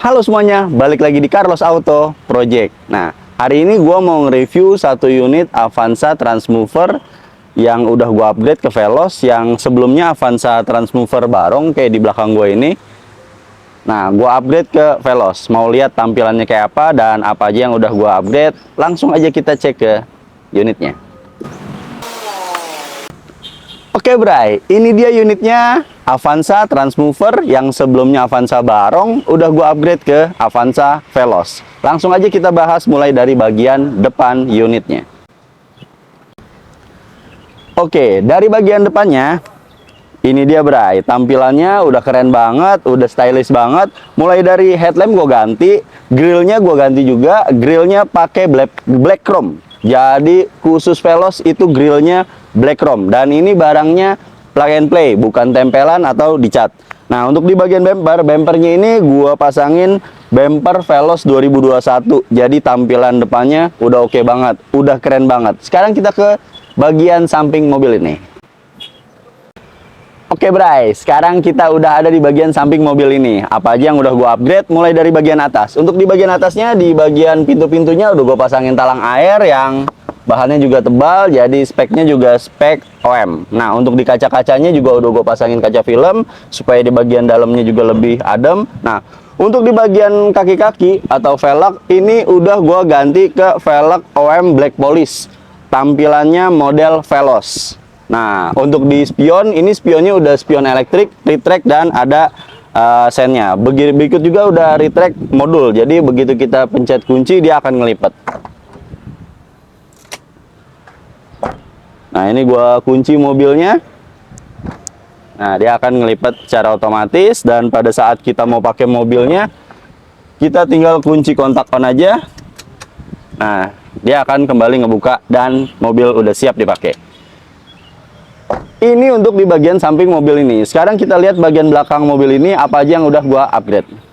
Halo semuanya, balik lagi di Carlos Auto Project. Nah, hari ini gue mau nge-review satu unit Avanza Transmover yang udah gue upgrade ke Veloz, yang sebelumnya Avanza Transmover Barong kayak di belakang gue ini. Nah, gue upgrade ke Veloz. Mau lihat tampilannya kayak apa dan apa aja yang udah gue upgrade. Langsung aja kita cek ke unitnya. Oke Bray, ini dia unitnya Avanza Transmover yang sebelumnya Avanza Barong, udah gue upgrade ke Avanza Veloz. Langsung aja kita bahas mulai dari bagian depan unitnya. Oke, dari bagian depannya, ini dia Bray, tampilannya udah keren banget, udah stylish banget. Mulai dari headlamp gue ganti, grillnya gue ganti juga, grillnya pakai black chrome. Jadi khusus Veloz itu grillnya black chrome, dan ini barangnya plug and play, bukan tempelan atau dicat. Nah, untuk di bagian bempernya ini gua pasangin bemper Veloz 2021. Jadi tampilan depannya udah oke banget, udah keren banget. Sekarang kita ke bagian samping mobil ini. Oke Bray, sekarang kita udah ada di bagian samping mobil ini. Apa aja yang udah gua upgrade mulai dari bagian atas. Untuk di bagian atasnya, di bagian pintu-pintunya udah gua pasangin talang air yang bahannya juga tebal, jadi speknya juga spek OM. Nah, untuk di kaca-kacanya juga udah gue pasangin kaca film supaya di bagian dalamnya juga lebih adem. Nah, untuk di bagian kaki-kaki atau velg ini udah gue ganti ke velg OM Black Polish. Tampilannya model Veloz. Nah, untuk di spion, ini spionnya udah spion elektrik, retract, dan ada sennya. Berikut juga udah retract modul, jadi begitu kita pencet kunci dia akan ngelipet. Nah, ini gua kunci mobilnya. Nah, dia akan ngelipet secara otomatis, dan pada saat kita mau pakai mobilnya, kita tinggal kunci kontak on aja. Nah, dia akan kembali ngebuka dan mobil udah siap dipakai. Ini untuk di bagian samping mobil ini. Sekarang kita lihat bagian belakang mobil ini apa aja yang udah gua upgrade.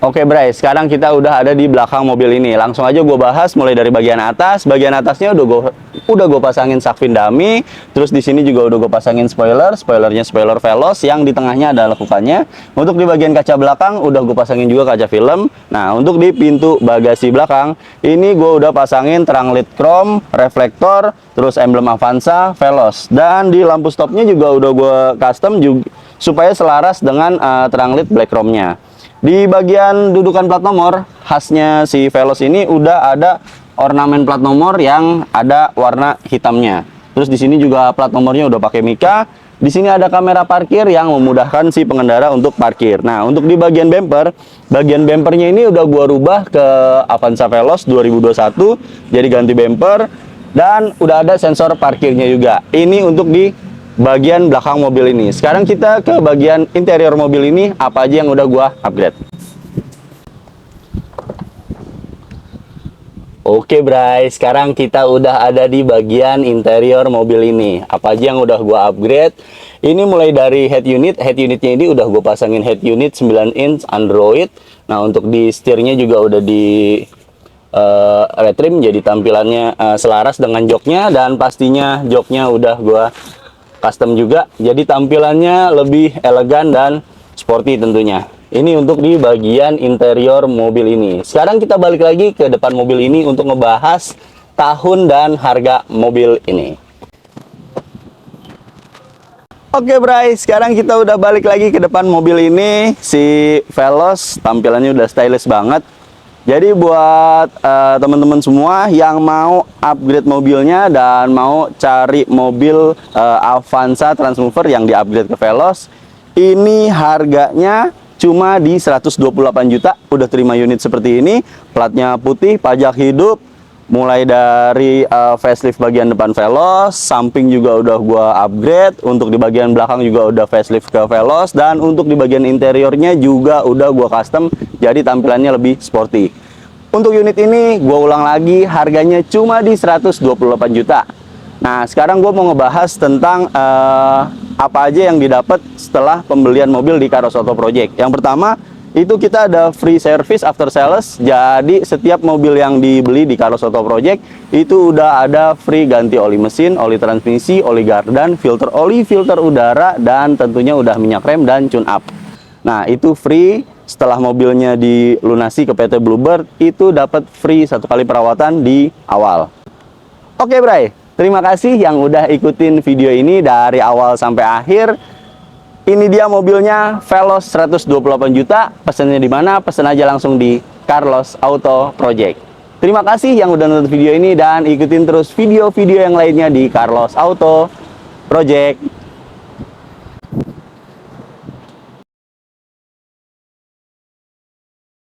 Oke Bray, sekarang kita udah ada di belakang mobil ini. Langsung aja gue bahas mulai dari bagian atas. Bagian atasnya udah gue pasangin sak fin dummy. Terus di sini juga udah gue pasangin spoilernya spoiler Veloz yang di tengahnya ada lekukannya. Untuk di bagian kaca belakang udah gue pasangin juga kaca film. Nah, untuk di pintu bagasi belakang ini gue udah pasangin terang led chrome, reflektor, terus emblem Avanza Veloz. Dan di lampu stopnya juga udah gue custom juga supaya selaras dengan terang led black chrome-nya. Di bagian dudukan plat nomor, khasnya si Veloz ini udah ada ornamen plat nomor yang ada warna hitamnya. Terus di sini juga plat nomornya udah pakai mika. Di sini ada kamera parkir yang memudahkan si pengendara untuk parkir. Nah, untuk di bagian bempernya ini udah gua rubah ke Avanza Veloz 2021, jadi ganti bemper dan udah ada sensor parkirnya juga. Ini untuk di bagian belakang mobil ini. Sekarang kita ke bagian interior mobil ini, apa aja yang udah gua upgrade. Oke Bray, sekarang kita udah ada di bagian interior mobil ini. Apa aja yang udah gua upgrade? Ini mulai dari head unitnya ini udah gue pasangin head unit 9 inch Android. Nah, untuk di setirnya juga udah di retrim, jadi tampilannya selaras dengan joknya, dan pastinya joknya udah gua custom juga, jadi tampilannya lebih elegan dan sporty tentunya. Ini untuk di bagian interior mobil ini. Sekarang kita balik lagi ke depan mobil ini untuk ngebahas tahun dan harga mobil ini. Oke Bray, sekarang kita udah balik lagi ke depan mobil ini. Si Veloz tampilannya udah stylish banget. Jadi buat teman-teman semua yang mau upgrade mobilnya dan mau cari mobil Avanza Transmover yang di-upgrade ke Veloz, ini harganya cuma di 128 juta, udah terima unit seperti ini, platnya putih, pajak hidup, mulai dari facelift bagian depan Veloz, samping juga udah gua upgrade, untuk di bagian belakang juga udah facelift ke Veloz, dan untuk di bagian interiornya juga udah gua custom, jadi tampilannya lebih sporty. Untuk unit ini gua ulang lagi, harganya cuma di 128 juta. Nah, sekarang gua mau ngebahas tentang apa aja yang didapat setelah pembelian mobil di Carlos Auto Project. Yang pertama, itu kita ada free service after sales. Jadi setiap mobil yang dibeli di Carlos Auto Project itu udah ada free ganti oli mesin, oli transmisi, oli gardan, filter oli, filter udara, dan tentunya udah minyak rem dan tune up. Nah, itu free setelah mobilnya dilunasi ke PT Bluebird, itu dapat free 1 kali perawatan di awal. Oke Bray, terima kasih yang udah ikutin video ini dari awal sampai akhir. Ini dia mobilnya, Veloz 128 juta. Pesannya di mana? Pesan aja langsung di Carlos Auto Project. Terima kasih yang udah nonton video ini dan ikutin terus video-video yang lainnya di Carlos Auto Project.